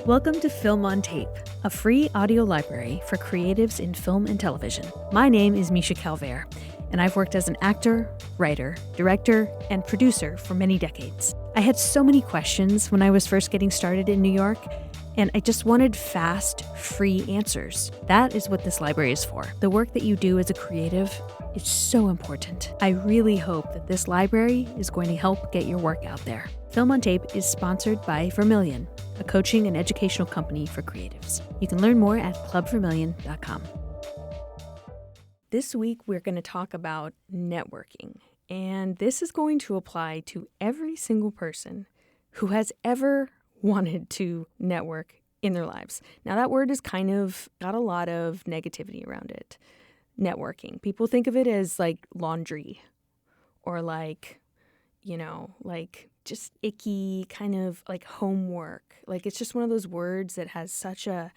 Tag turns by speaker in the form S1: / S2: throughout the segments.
S1: Welcome to Film on Tape, a free audio library for creatives in film and television. My name is Misha Calvert, and I've worked as an actor, writer, director, and producer for many decades. I had so many questions when I was first getting started in New York, and I just wanted fast, free answers. That is what this library is for. The work that you do as a creative is so important. I really hope that this library is going to help get your work out there. Film on Tape is sponsored by Vermilion, a coaching and educational company for creatives. You can learn more at clubvermilion.com. This week, we're going to talk about networking, and this is going to apply to every single person who has ever wanted to network in their lives. Now, that word has kind of got a lot of negativity around it. Networking. People think of it as like laundry or like just icky kind of like homework. Like it's just one of those words that has such a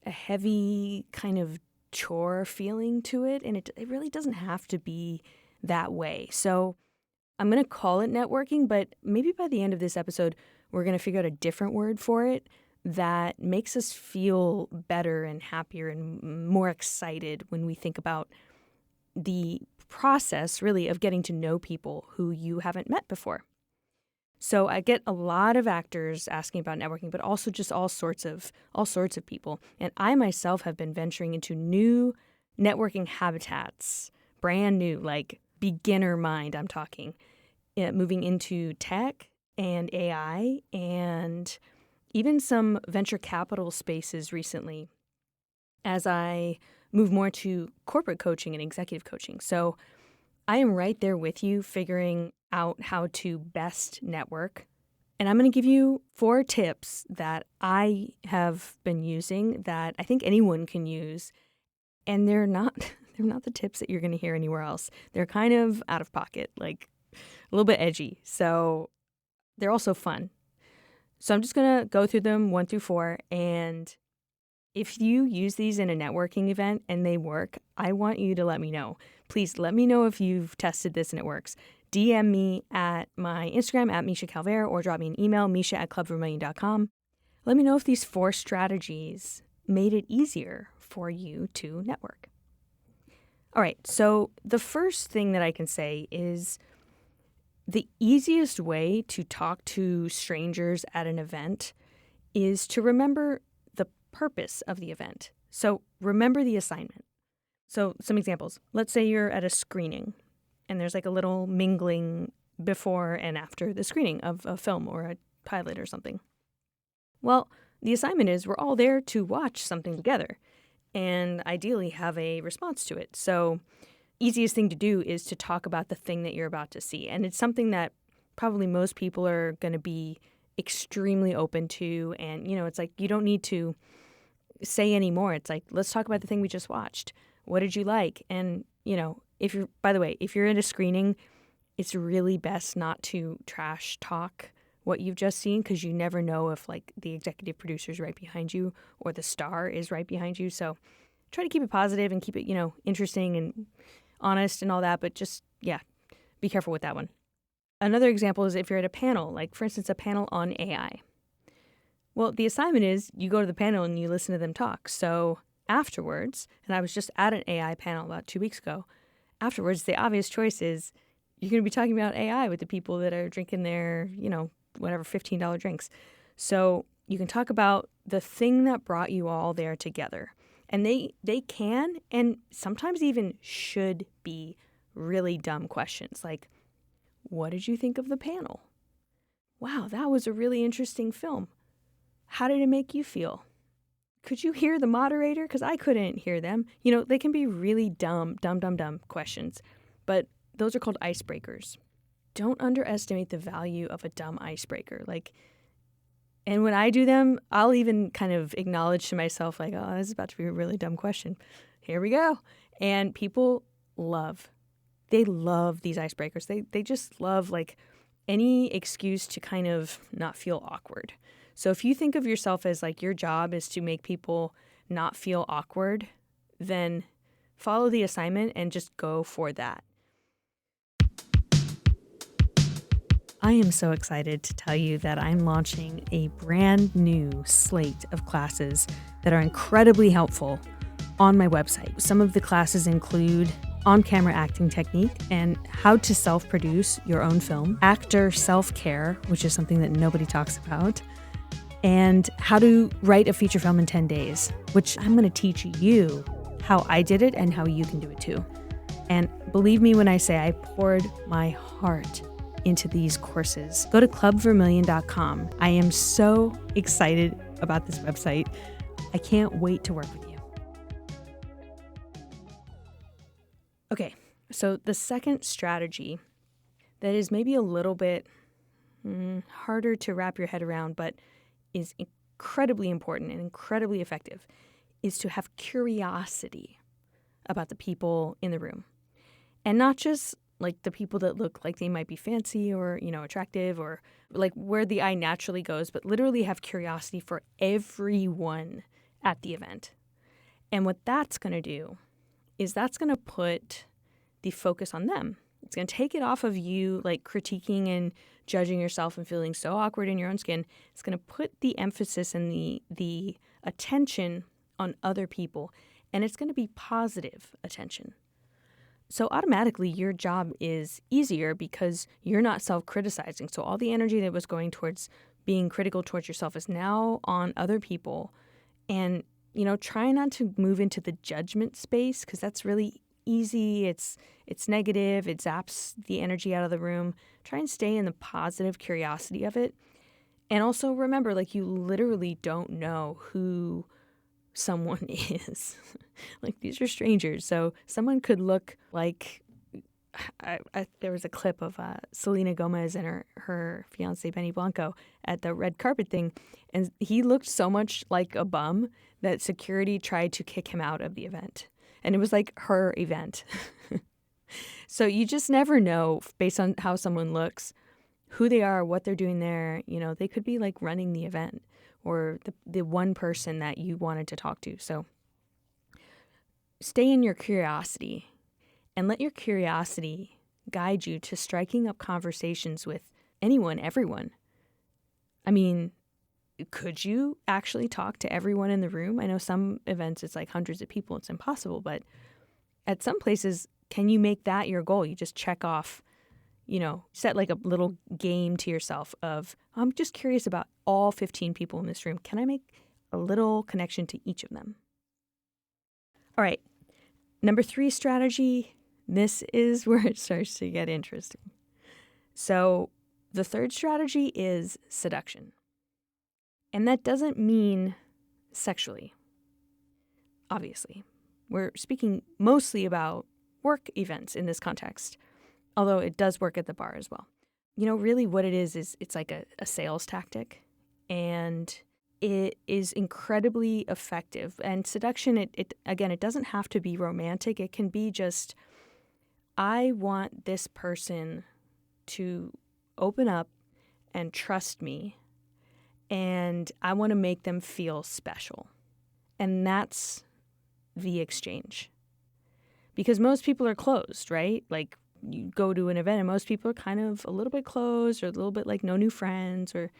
S1: heavy kind of chore feeling to it. And it really doesn't have to be that way. So I'm going to call it networking, but maybe by the end of this episode, we're going to figure out a different word for it that makes us feel better and happier and more excited when we think about the process, really, of getting to know people who you haven't met before. So I get a lot of actors asking about networking, but also just all sorts of people. And I myself have been venturing into new networking habitats, brand new, like beginner mind, I'm talking, moving into tech and AI and even some venture capital spaces recently as I move more to corporate coaching and executive coaching. So I am right there with you figuring out how to best network. And I'm going to give you 4 tips that I have been using that I think anyone can use. And they're not the tips that you're going to hear anywhere else. They're kind of out of pocket, like a little bit edgy. So they're also fun. So I'm just going to go through them 1 through 4. And if you use these in a networking event and they work, I want you to let me know. Please let me know if you've tested this and it works. DM me at my Instagram at Misha Calvert or drop me an email, misha@clubvermilion.com. Let me know if these 4 strategies made it easier for you to network. All right, so the first thing that I can say is the easiest way to talk to strangers at an event is to remember the purpose of the event. So remember the assignment. So some examples. Let's say you're at a screening and there's like a little mingling before and after the screening of a film or a pilot or something. Well, the assignment is we're all there to watch something together and ideally have a response to it. So easiest thing to do is to talk about the thing that you're about to see. And it's something that probably most people are going to be extremely open to. And, it's like you don't need to say any more. It's like, let's talk about the thing we just watched. What did you like? And, if you're at a screening, it's really best not to trash talk what you've just seen because you never know if like the executive producer is right behind you or the star is right behind you. So try to keep it positive and keep it, interesting and honest and all that, but just, be careful with that one. Another example is if you're at a panel, like for instance, a panel on AI. Well, the assignment is you go to the panel and you listen to them talk. So afterwards, and I was just at an AI panel about 2 weeks ago, afterwards, the obvious choice is you're going to be talking about AI with the people that are drinking their, whatever, $15 drinks. So you can talk about the thing that brought you all there together. And they can and sometimes even should be really dumb questions like, what did you think of the panel? Wow, that was a really interesting film. How did it make you feel? Could you hear the moderator? Because I couldn't hear them. They can be really dumb questions, but those are called icebreakers. Don't underestimate the value of a dumb icebreaker. And when I do them, I'll even kind of acknowledge to myself, like, oh, this is about to be a really dumb question. Here we go. And people love these icebreakers. They just love, like, any excuse to kind of not feel awkward. So if you think of yourself as, like, your job is to make people not feel awkward, then follow the assignment and just go for that. I am so excited to tell you that I'm launching a brand new slate of classes that are incredibly helpful on my website. Some of the classes include on-camera acting technique and how to self-produce your own film, actor self-care, which is something that nobody talks about, and how to write a feature film in 10 days, which I'm going to teach you how I did it and how you can do it too. And believe me when I say I poured my heart into these courses. Go to clubvermillion.com. I am so excited about this website. I can't wait to work with you. Okay, so the second strategy that is maybe a little bit harder to wrap your head around, but is incredibly important and incredibly effective, is to have curiosity about the people in the room. And not just like the people that look like they might be fancy or, attractive or like where the eye naturally goes, but literally have curiosity for everyone at the event. And what that's going to do is that's going to put the focus on them. It's going to take it off of you like critiquing and judging yourself and feeling so awkward in your own skin. It's going to put the emphasis and the attention on other people, and it's going to be positive attention. So automatically your job is easier because you're not self-criticizing. So all the energy that was going towards being critical towards yourself is now on other people. And, try not to move into the judgment space because that's really easy. It's negative. It zaps the energy out of the room. Try and stay in the positive curiosity of it. And also remember, like, you literally don't know who someone is. Like, these are strangers. So someone could look like, there was a clip of Selena Gomez and her fiance Benny Blanco at the red carpet thing. And he looked so much like a bum that security tried to kick him out of the event. And it was like her event. So you just never know based on how someone looks, who they are, what they're doing there. They could be like running the event or the one person that you wanted to talk to. So stay in your curiosity and let your curiosity guide you to striking up conversations with anyone, everyone. I mean, could you actually talk to everyone in the room? I know some events it's like hundreds of people. It's impossible. But at some places, can you make that your goal? You just check off, set like a little game to yourself of, I'm just curious about all 15 people in this room. Can I make a little connection to each of them? All right. Number 3 strategy. This is where it starts to get interesting. So the third strategy is seduction. And that doesn't mean sexually, obviously. We're speaking mostly about work events in this context, although it does work at the bar as well. Really what it is it's like a sales tactic, and it is incredibly effective. And seduction, it doesn't have to be romantic. It can be just, I want this person to open up and trust me, and I want to make them feel special. And that's the exchange. Because most people are closed, right? Like, you go to an event and most people are kind of a little bit closed or a little bit like no new friends or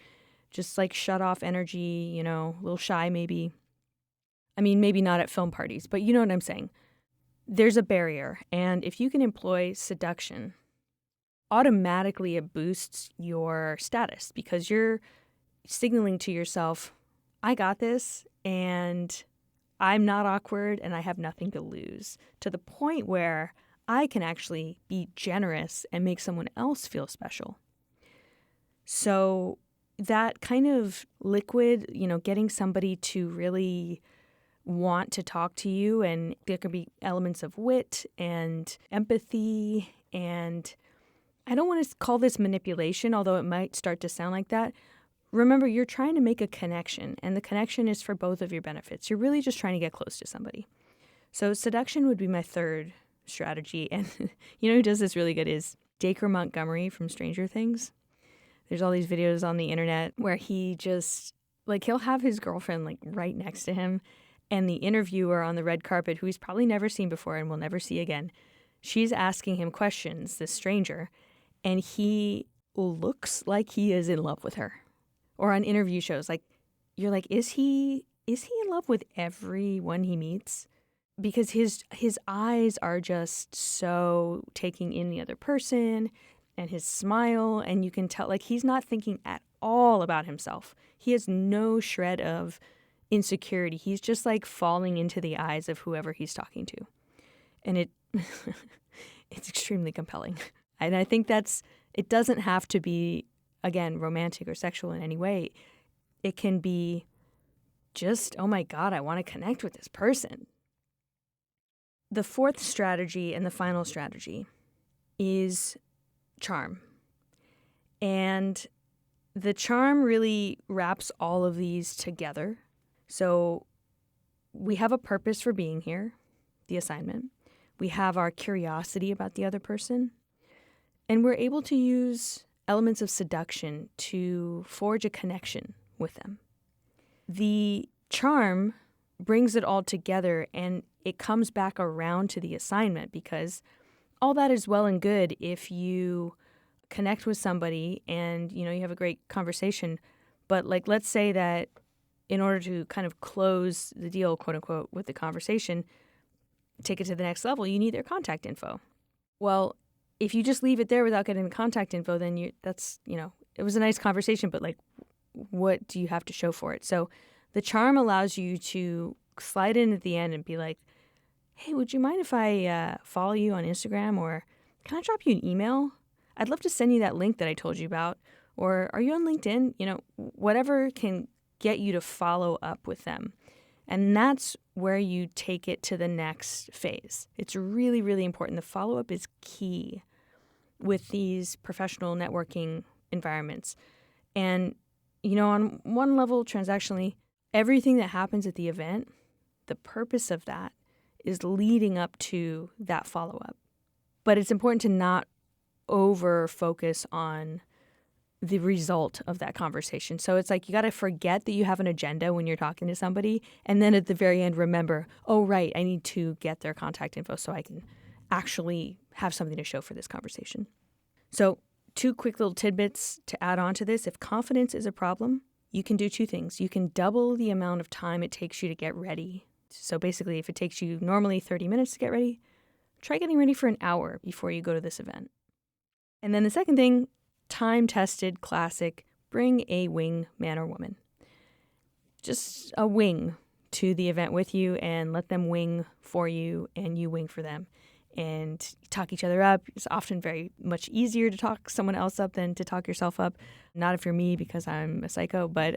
S1: just like shut off energy, a little shy maybe. I mean, maybe not at film parties, but you know what I'm saying. There's a barrier. And if you can employ seduction, automatically it boosts your status because you're signaling to yourself, I got this and I'm not awkward and I have nothing to lose, to the point where I can actually be generous and make someone else feel special. So that kind of liquid, getting somebody to really want to talk to you, and there can be elements of wit and empathy, and I don't want to call this manipulation, although it might start to sound like that. Remember, you're trying to make a connection, and the connection is for both of your benefits. You're really just trying to get close to somebody. So seduction would be my third strategy. And who does this really good is Dacre Montgomery from Stranger Things. There's all these videos on the internet where he just, he'll have his girlfriend, right next to him, and the interviewer on the red carpet, who he's probably never seen before and will never see again, she's asking him questions, this stranger, and he looks like he is in love with her. Or on interview shows, like, you're like, is he in love with everyone he meets? Because his eyes are just so taking in the other person, and his smile, and you can tell, like, he's not thinking at all about himself. He has no shred of insecurity. He's just like falling into the eyes of whoever he's talking to. And it's extremely compelling. And I think it doesn't have to be, again, romantic or sexual in any way. It can be just, oh my God, I want to connect with this person. The fourth strategy and the final strategy is charm. And the charm really wraps all of these together. So we have a purpose for being here, the assignment. We have our curiosity about the other person. And we're able to use elements of seduction to forge a connection with them. The charm brings it all together, and it comes back around to the assignment, because all that is well and good if you connect with somebody and, you have a great conversation. But like, let's say that in order to kind of close the deal, quote unquote, with the conversation, take it to the next level, you need their contact info. Well, if you just leave it there without getting the contact info, then it was a nice conversation, but like, what do you have to show for it? So the charm allows you to slide in at the end and be like, hey, would you mind if I follow you on Instagram, or can I drop you an email? I'd love to send you that link that I told you about. Or are you on LinkedIn? Whatever can get you to follow up with them. And that's where you take it to the next phase. It's really, really important. The follow-up is key with these professional networking environments. And, on one level, transactionally, everything that happens at the event, the purpose of that is leading up to that follow-up. But it's important to not over-focus on the result of that conversation. So it's like you got to forget that you have an agenda when you're talking to somebody, and then at the very end, remember, oh, right, I need to get their contact info so I can actually have something to show for this conversation. So 2 quick little tidbits to add on to this. If confidence is a problem, you can do 2 things. You can double the amount of time it takes you to get ready. So basically, if it takes you normally 30 minutes to get ready, try getting ready for an hour before you go to this event. And then the second thing, time-tested, classic, bring a wing man or woman. Just a wing to the event with you, and let them wing for you and you wing for them. And talk each other up. It's often very much easier to talk someone else up than to talk yourself up. Not if you're me, because I'm a psycho, but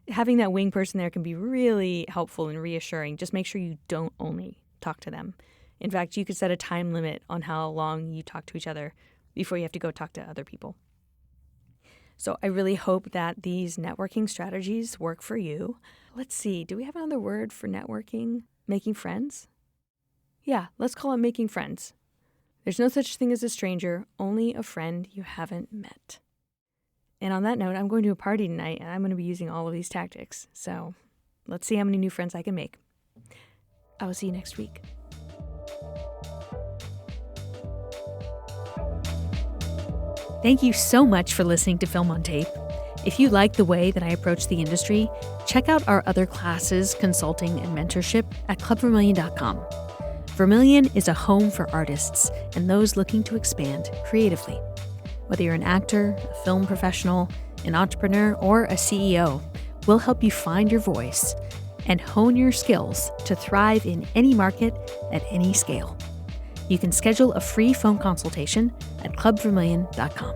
S1: having that wing person there can be really helpful and reassuring. Just make sure you don't only talk to them. In fact, you could set a time limit on how long you talk to each other before you have to go talk to other people. So I really hope that these networking strategies work for you. Let's see, do we have another word for networking? Making friends? Yeah, let's call it making friends. There's no such thing as a stranger, only a friend you haven't met. And on that note, I'm going to a party tonight, and I'm going to be using all of these tactics. So let's see how many new friends I can make. I will see you next week. Thank you so much for listening to Film on Tape. If you like the way that I approach the industry, check out our other classes, consulting, and mentorship at clubvermilion.com. Vermilion is a home for artists and those looking to expand creatively. Whether you're an actor, a film professional, an entrepreneur, or a CEO, we'll help you find your voice and hone your skills to thrive in any market at any scale. You can schedule a free phone consultation at clubvermilion.com.